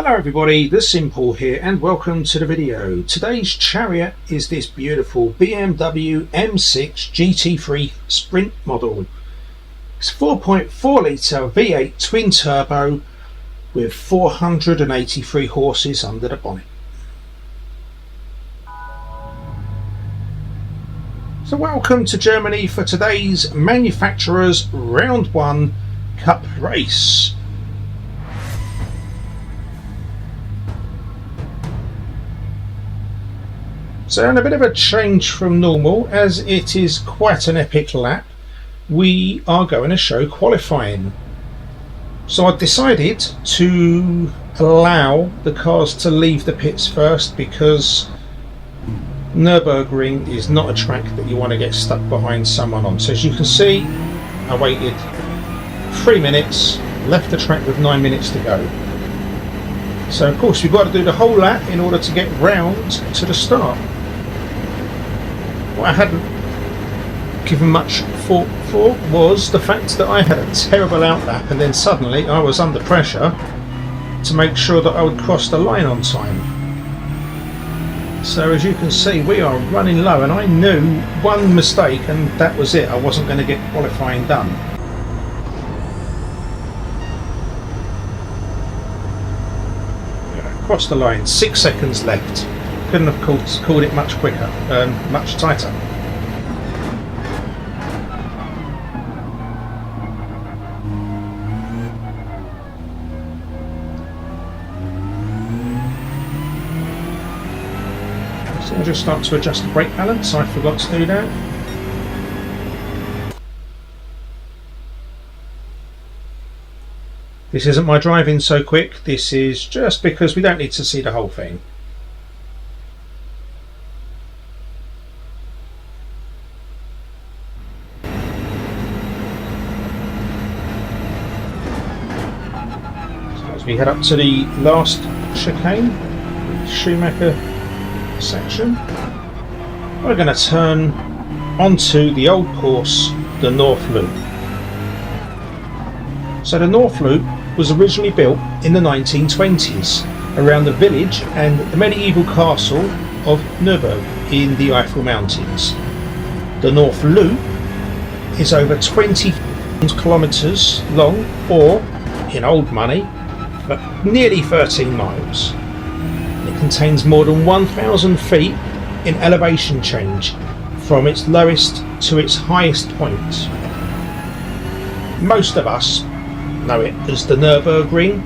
Hello everybody, The Simple here and welcome to the video. Today's chariot is this beautiful BMW M6 GT3 Sprint model. It's 4.4 litre V8 twin turbo with 483 horses under the bonnet. So welcome to Germany for today's manufacturer's round 1 cup race. So in a bit of a change from normal, as it is quite an epic lap, we are going to show qualifying. So I decided to allow the cars to leave the pits first because Nürburgring is not a track that you want to get stuck behind someone on. So as you can see, I waited 3 minutes, left the track with 9 minutes to go. So of course we've got to do the whole lap in order to get round to the start. What I hadn't given much thought for was the fact that I had a terrible outlap and then suddenly I was under pressure to make sure that I would cross the line on time. So as you can see, we are running low, and I knew one mistake and that was it. I wasn't going to get qualifying done. Cross the line, 6 seconds left. Couldn't have called it much quicker, much tighter. So I'll just start to adjust the brake balance. I forgot to do that. This isn't my driving so quick, this is just because we don't need to see the whole thing. We head up to the last chicane, Schumacher section. We're going to turn onto the old course, the North Loop. So the North Loop was originally built in the 1920s around the village and the medieval castle of Nürburg in the Eifel Mountains. The North Loop is over 20 kilometres long, or in old money, but nearly 13 miles. It contains more than 1,000 feet in elevation change from its lowest to its highest point. Most of us know it as the Nürburgring,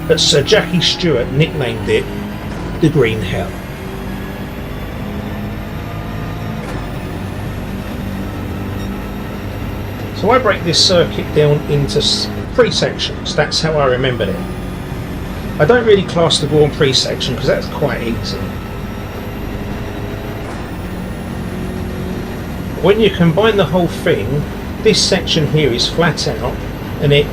but Sir Jackie Stewart nicknamed it the Green Hell. So I break this circuit down into 3 sections, that's how I remembered it. I don't really class the Grand Prix section because that's quite easy. When you combine the whole thing, this section here is flat out and it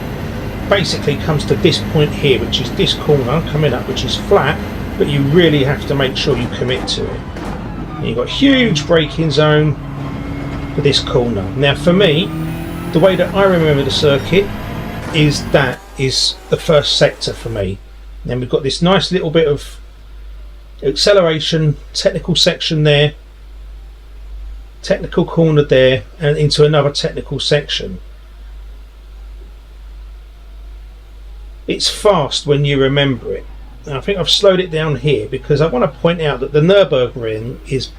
basically comes to this point here, which is this corner coming up, which is flat, but you really have to make sure you commit to it. And you've got a huge braking zone for this corner. Now for me, the way that I remember the circuit is that is the first sector for me. Then we've got this nice little bit of acceleration, technical section there, technical corner there, and into another technical section. It's fast when you remember it. And I think I've slowed it down here because I want to point out that the Nürburgring is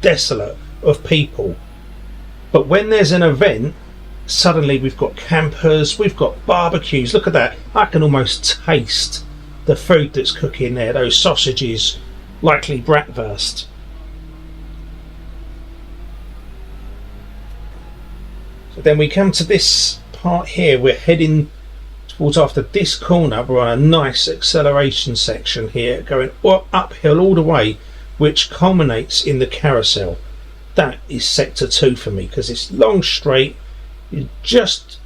desolate of people. But when there's an event, suddenly we've got campers, we've got barbecues. Look at that. I can almost taste the food that's cooking there, those sausages, likely bratwurst. So then we come to this part here, we're heading towards after this corner, we're on a nice acceleration section here, going uphill all the way, which culminates in the carousel. That is sector 2 for me, because it's long straight, you're just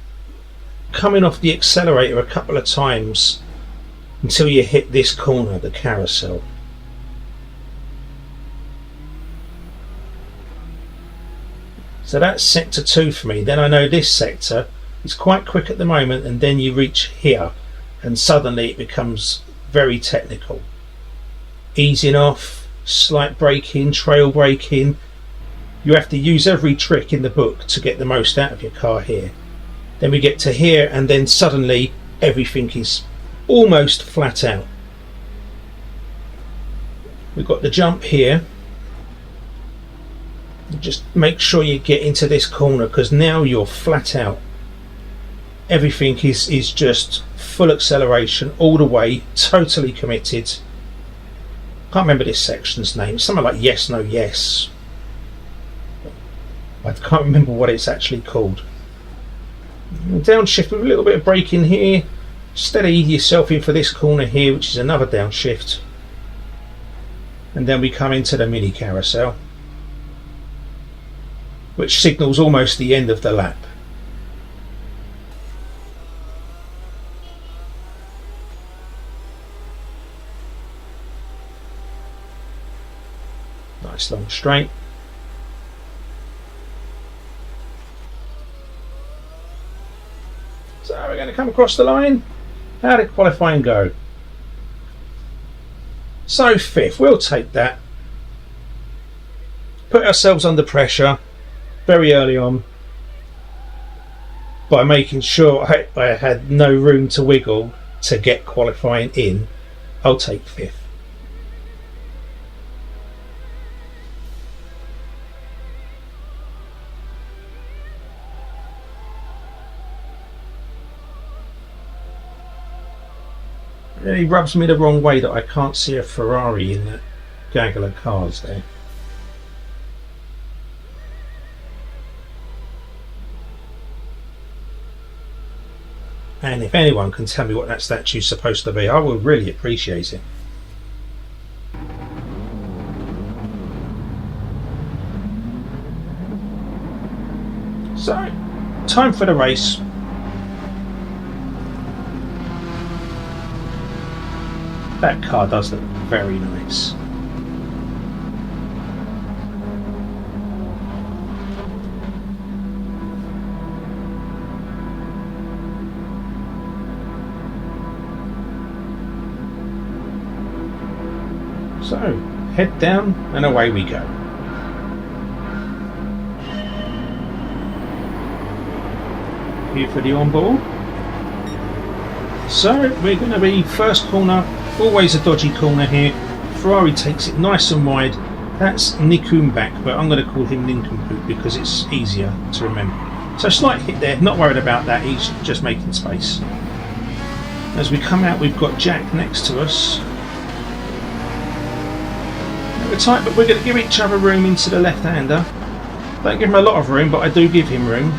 coming off the accelerator a couple of times until you hit this corner, the carousel. So that's sector 2 for me. Then I know this sector is quite quick at the moment, and then you reach here and suddenly it becomes very technical. Easing off, slight braking, trail braking. You have to use every trick in the book to get the most out of your car here. Then we get to here, and then suddenly everything is almost flat out. We've got the jump here. Just make sure you get into this corner, because now you're flat out. Everything is just full acceleration all the way, totally committed. Can't remember this section's name. It's something like Yes, No, Yes. I can't remember what it's actually called. Downshift with a little bit of braking here. Steady yourself in for this corner here, which is another downshift. And then we come into the mini carousel, which signals almost the end of the lap. Nice long straight. So we're going to come across the line. How did qualifying go? So 5th, we'll take that. Put ourselves under pressure very early on by making sure I had no room to wiggle to get qualifying in. I'll take 5th. It really rubs me the wrong way that I can't see a Ferrari in that gaggle of cars there. And if anyone can tell me what that statue's supposed to be, I will really appreciate it. So, time for the race. That car does look very nice. So, head down and away we go. Here for the onboard. So, we're going to be first corner. Always a dodgy corner here. Ferrari takes it nice and wide. That's Nicumback, but I'm going to call him Nincompoop because it's easier to remember. So slight hit there, not worried about that, he's just making space. As we come out, we've got Jack next to us. We're tight, but we're going to give each other room into the left-hander. Don't give him a lot of room, but I do give him room.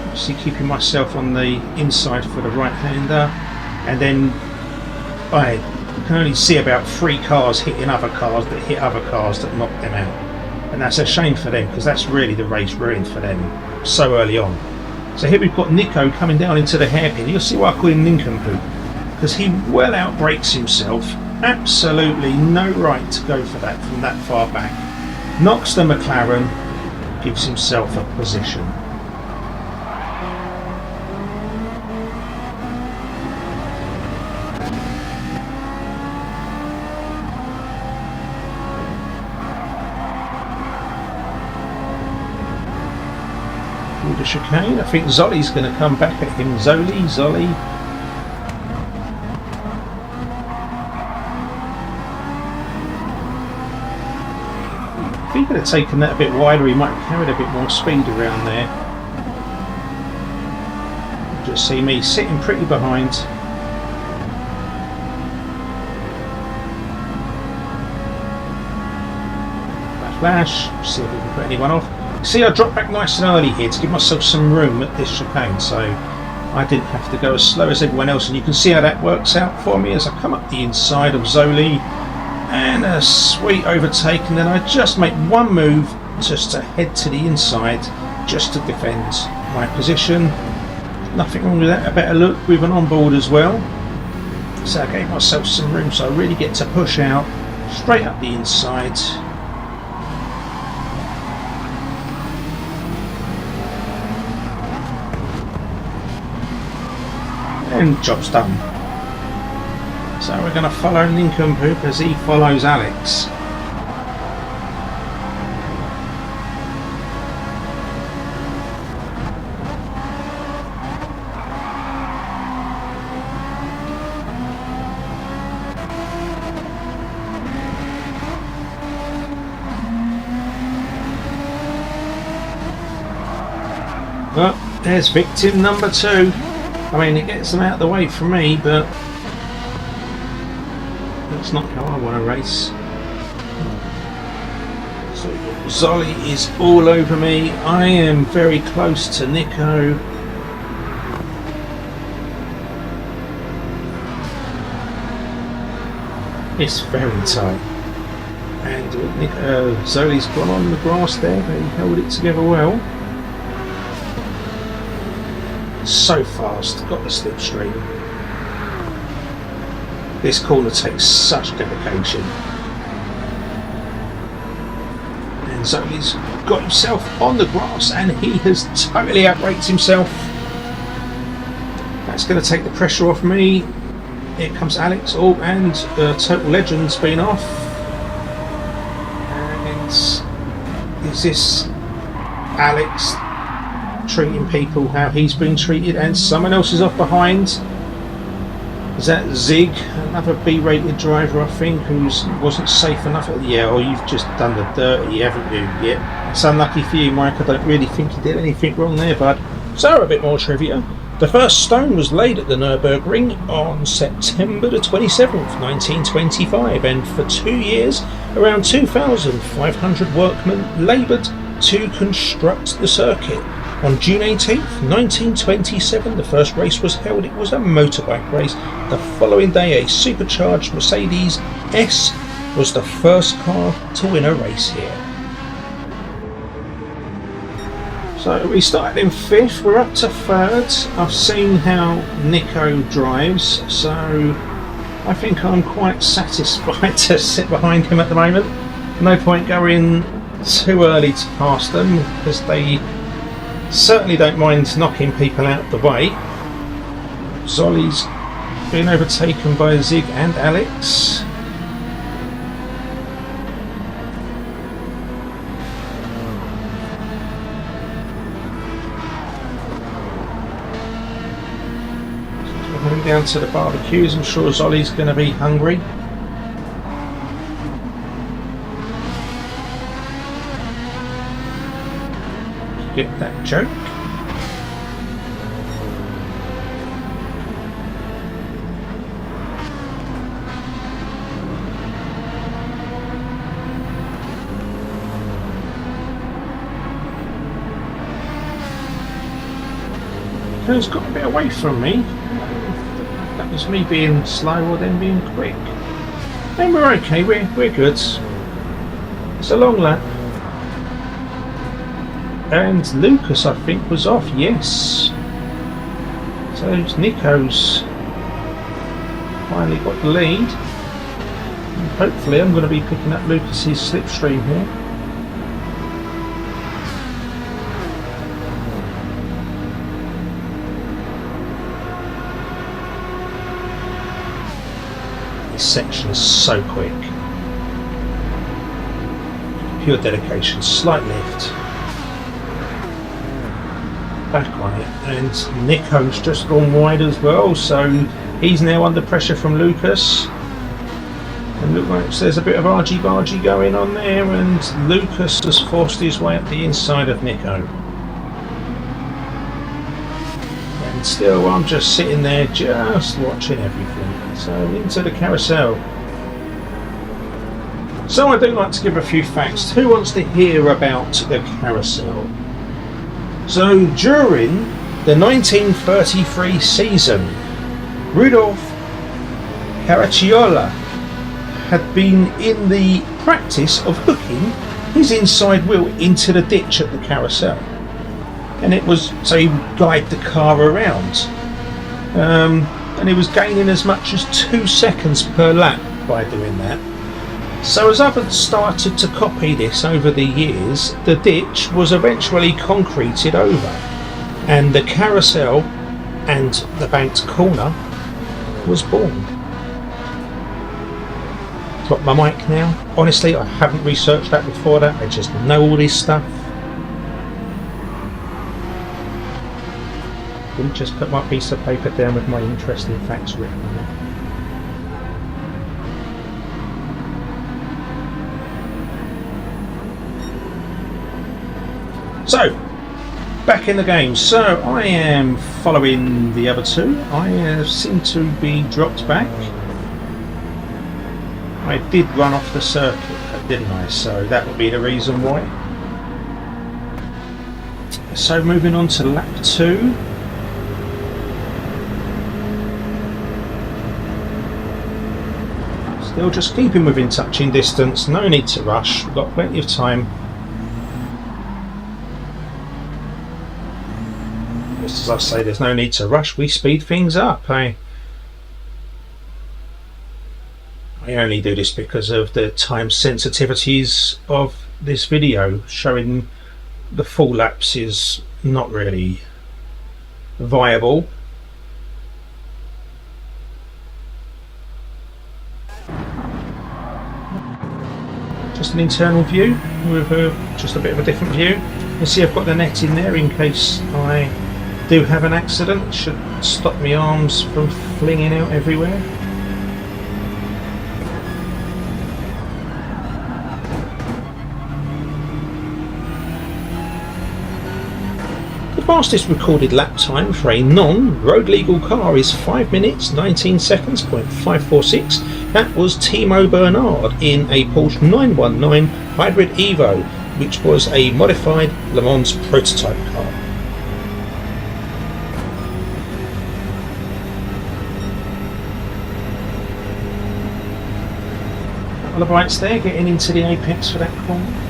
Obviously keeping myself on the inside for the right-hander, and then I can only see about 3 cars hitting other cars that hit other cars that knock them out, and that's a shame for them because that's really the race ruined for them so early on. So here we've got Nico coming down into the hairpin. You'll see why I call him Nincompoop, because he well outbrakes himself. Absolutely no right to go for that from that far back. Knocks the McLaren, gives himself a position. The chicane. I think Zolly's going to come back at him. Zolly. If he could have taken that a bit wider, he might have carried a bit more speed around there. Just see me sitting pretty behind. Flash. See if we can put anyone off. See, I dropped back nice and early here to give myself some room at this chicane, so I didn't have to go as slow as everyone else, and you can see how that works out for me as I come up the inside of Zoli, and a sweet overtake, and then I just make one move just to head to the inside, just to defend my position. Nothing wrong with that. A better look with an onboard as well, so I gave myself some room, so I really get to push out straight up the inside. And job's done. So we're going to follow Nincompoop as he follows Alex. Well, there's victim number 2. I mean, it gets them out of the way for me, but that's not how I want to race. So Zolly is all over me. I am very close to Nico. It's very tight. And Zolly's gone on the grass there, but he held it together well. So fast, got the slipstream. This corner takes such dedication. And Zolly's got himself on the grass and he has totally outbraked himself. That's going to take the pressure off me. Here comes Alex. Oh, and Total Legend's been off. And is this Alex treating people how he's been treated? And someone else is off behind. Is that Zig, another B-rated driver, I think, who wasn't safe enough? Yeah, or you've just done the dirty, haven't you? Yeah, it's unlucky for you, Mike. I don't really think you did anything wrong there, bud. So, a bit more trivia. The first stone was laid at the Nürburgring on September the 27th, 1925, and for 2 years, around 2,500 workmen laboured to construct the circuit. On June 18th, 1927, the first race was held. It was a motorbike race. The following day, a supercharged Mercedes S was the first car to win a race here. So we started in 5th, we're up to 3rd. I've seen how Nico drives, so I think I'm quite satisfied to sit behind him at the moment. No point going too early to pass them, because they certainly don't mind knocking people out the way. Zolly's been overtaken by Zig and Alex. So we're going down to the barbecues. I'm sure Zolly's going to be hungry. Get that joke. Who's got a bit away from me? That was me being slow or them being quick. And we're okay, we're good. It's a long lap. And Lucas, I think, was off, yes. So Nico's finally got the lead. And hopefully I'm going to be picking up Lucas's slipstream here. This section is so quick. Pure dedication, slight lift. Back on it, and Nico's just gone wide as well, so he's now under pressure from Lucas. And look like there's a bit of argy-bargy going on there, and Lucas has forced his way up the inside of Nico. And still I'm just sitting there just watching everything. So into the carousel. So I do like to give a few facts. Who wants to hear about the carousel? So during the 1933 season, Rudolf Caracciola had been in the practice of hooking his inside wheel into the ditch at the carousel, and it was so he would guide the car around, and he was gaining as much as 2 seconds per lap by doing that. So as others started to copy this over the years, the ditch was eventually concreted over, and the carousel and the banked corner was born. Drop my mic now. Honestly, I haven't researched that before that. I just know all this stuff. Didn't just put my piece of paper down with my interesting facts written on it. So, back in the game. So, I am following the other two. I seem to be dropped back. I did run off the circuit, didn't I? So that would be the reason why. So moving on to lap 2. Still just keeping within touching distance, no need to rush, we've got plenty of time. Just as I say, there's no need to rush, we speed things up, eh? I only do this because of the time sensitivities of this video. Showing the full laps is not really viable. Just an internal view with just a bit of a different view. You see I've got the net in there in case I do have an accident. It should stop my arms from flinging out everywhere. The fastest recorded lap time for a non-road legal car is 5 minutes 19 seconds .546. That was Timo Bernard in a Porsche 919 Hybrid Evo, which was a modified Le Mans prototype car. A couple of lights there, getting into the apex for that corner.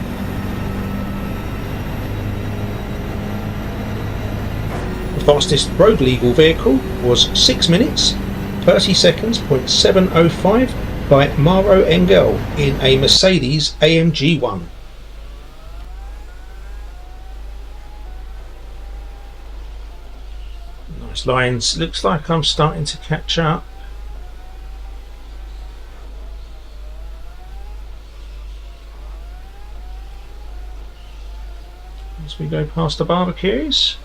The fastest road legal vehicle was 6 minutes 30 seconds .705 by Maro Engel in a Mercedes AMG 1. Nice lines, looks like I'm starting to catch up. As we go past the barbecues.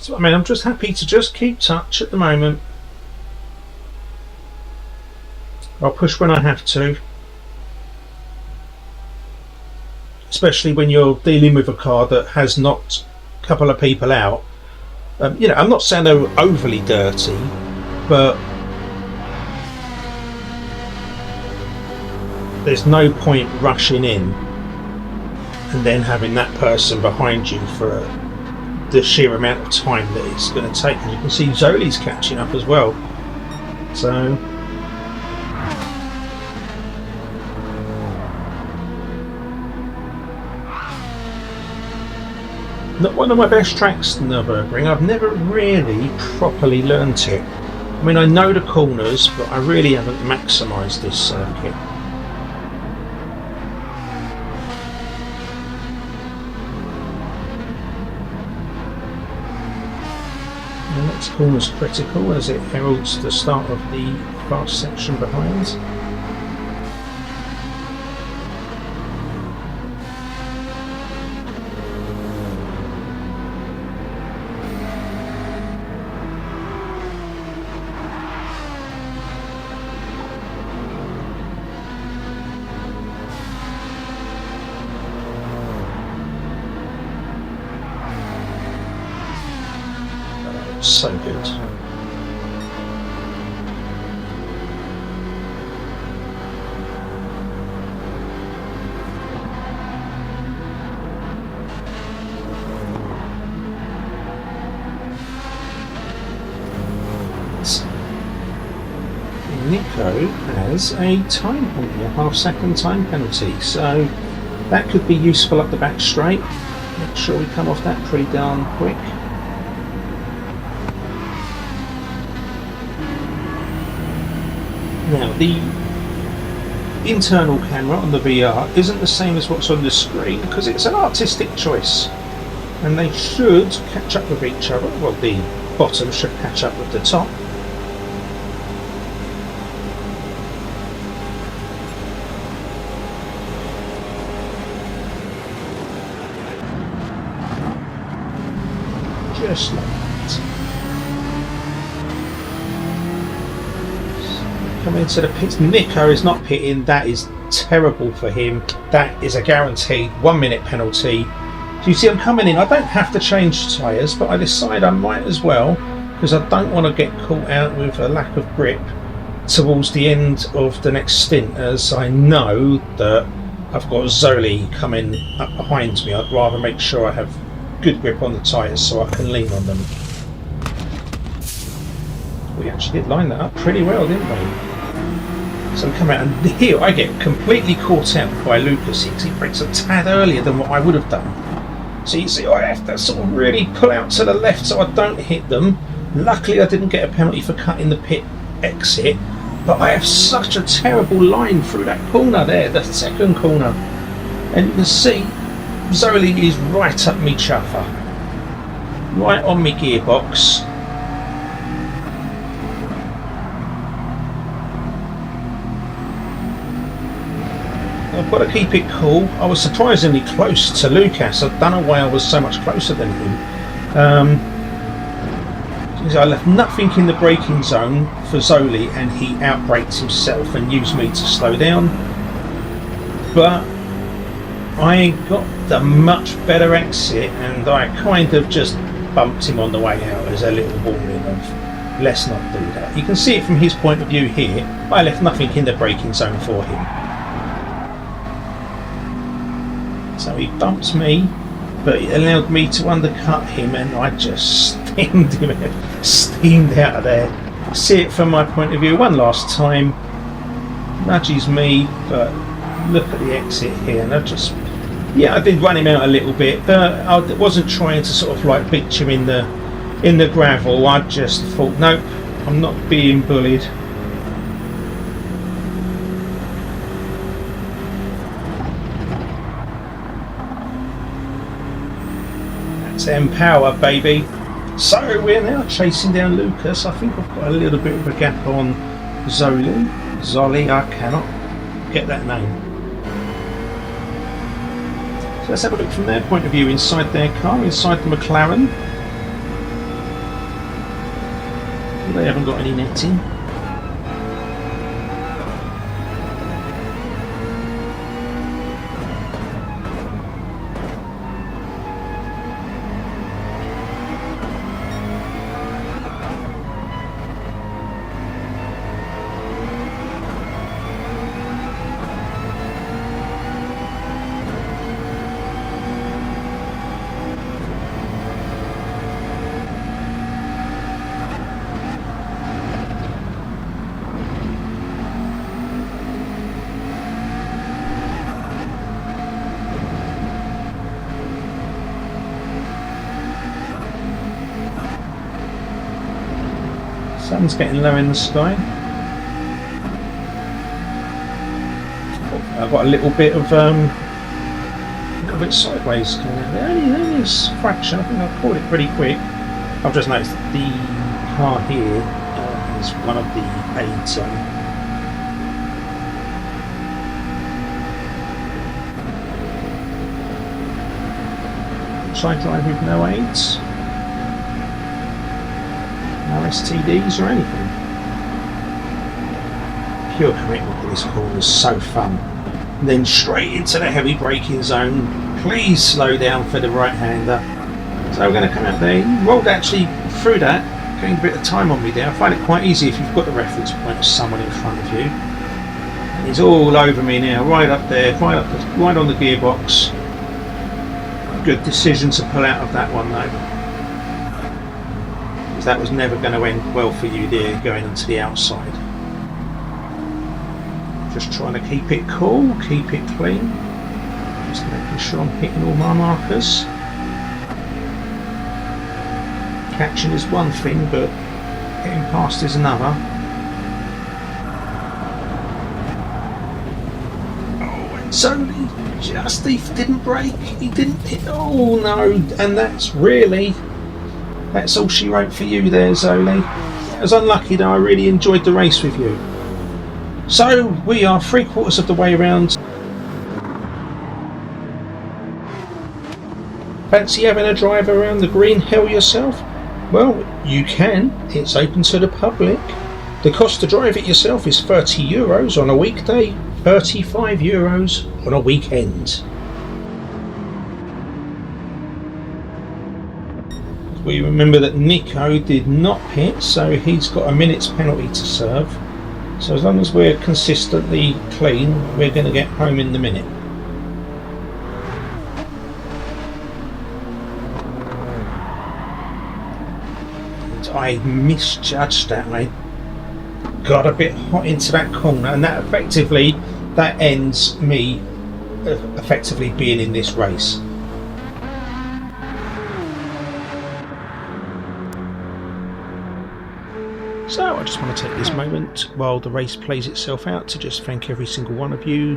So I mean, I'm just happy to just keep touch at the moment. I'll push when I have to, especially when you're dealing with a car that has knocked a couple of people out. You know, I'm not saying they're overly dirty, but there's no point rushing in and then having that person behind you for the sheer amount of time that it's going to take. And you can see Zoli's catching up as well. So not one of my best tracks, Nürburgring. I've never really properly learnt it. I mean, I know the corners, but I really haven't maximised this circuit. The next corner is critical as it heralds the start of the fast section behind. So good. Nico has a time penalty, a half-second time penalty, so that could be useful up the back straight. Make sure we come off that pretty darn quick. Now, the internal camera on the VR isn't the same as what's on the screen because it's an artistic choice. and they should catch up with each other. Well, the bottom should catch up with the top. Just like that. Coming into the pits. Nico is not pitting. That is terrible for him. That is a guaranteed 1 minute penalty. So you see, I'm coming in. I don't have to change tyres, but I decide I might as well, because I don't want to get caught out with a lack of grip towards the end of the next stint, as I know that I've got Zoli coming up behind me. I'd rather make sure I have good grip on the tyres so I can lean on them. We actually did line that up pretty well, didn't we? So come out, and here I get completely caught out by Lucas because he breaks a tad earlier than what I would have done. So you see, I have to sort of really pull out to the left so I don't hit them. Luckily I didn't get a penalty for cutting the pit exit, but I have such a terrible line through that corner there, the second corner. And you can see Zoli is right up me chuffer, right on me gearbox. I've got to keep it cool. I was surprisingly close to Lucas. I don't know why I was so much closer than him. I left nothing in the braking zone for Zoli, and he outbraked himself and used me to slow down. But I got the much better exit, and I kind of just bumped him on the way out as a little warning of let's not do that. You can see it from his point of view here. I left nothing in the braking zone for him. So he bumped me, but it allowed me to undercut him, and I just steamed out of there. See it from my point of view one last time. Nudges me, but look at the exit here, and I did run him out a little bit, but I wasn't trying to sort of like bitch him in the gravel. I just thought, nope, I'm not being bullied. Empower, baby. So we're now chasing down Lucas. I think I've got a little bit of a gap on Zoli, I cannot get that name. So let's have a look from their point of view inside their car, inside the McLaren. They haven't got any netting. Sun's getting low in the sky. I've got a little bit sideways coming out there. Only a fraction. I think I caught it pretty quick. I've just noticed the car here is one of the aids on. Should I drive with no aids? No STDs or anything. Pure commitment to this corner is so fun. And then straight into the heavy braking zone. Please slow down for the right-hander. So we're going to come out there. He rolled actually through that, getting a bit of time on me there. I find it quite easy if you've got the reference point of someone in front of you. And he's all over me now, right up there, right on the gearbox. Good decision to pull out of that one though. That was never going to end well for you there, going onto the outside. Just trying to keep it cool, keep it clean. Just making sure I'm hitting all my markers. Catching is one thing, but getting past is another. Oh, Zoe just he didn't brake, he didn't hit, oh no, and that's all she wrote for you there, Zoe. It was unlucky though, I really enjoyed the race with you. So we are 3/4 of the way around. Fancy having a drive around the Green Hill yourself? Well, you can, it's open to the public. The cost to drive it yourself is €30 on a weekday, €35 on a weekend. We remember that Nico did not pit, so he's got a minute's penalty to serve. So as long as we're consistently clean, we're going to get home in the minute. And I misjudged that. I got a bit hot into that corner, and that ends me effectively being in this race. So I just want to take this moment while the race plays itself out to just thank every single one of you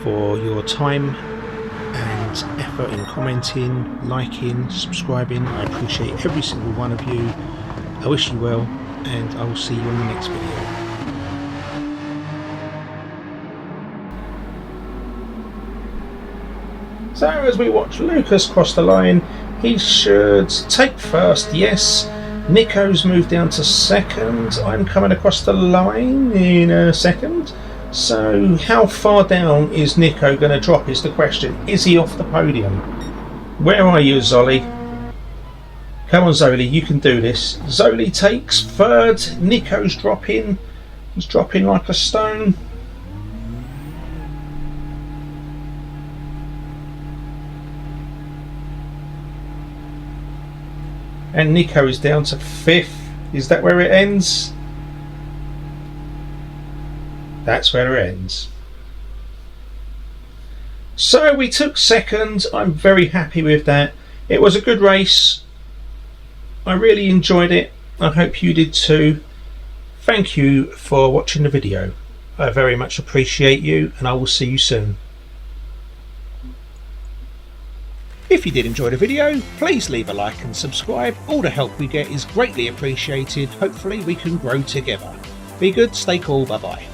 for your time and effort in commenting, liking, subscribing. I appreciate every single one of you. I wish you well, and I will see you in the next video. So as we watch Lucas cross the line, he should take first, yes. Nico's moved down to second. I'm coming across the line in a second. So how far down is Nico going to drop is the question. Is he off the podium? Where are you, Zolly? Come on, Zoli, you can do this. Zoli takes third. Nico's dropping. He's dropping like a stone. And Nico is down to fifth. Is that where it ends? That's where it ends. So we took second. I'm very happy with that. It was a good race. I really enjoyed it. I hope you did too. Thank you for watching the video. I very much appreciate you, and I will see you soon. If you did enjoy the video, please leave a like and subscribe. All the help we get is greatly appreciated. Hopefully we can grow together. Be good, stay cool, bye bye.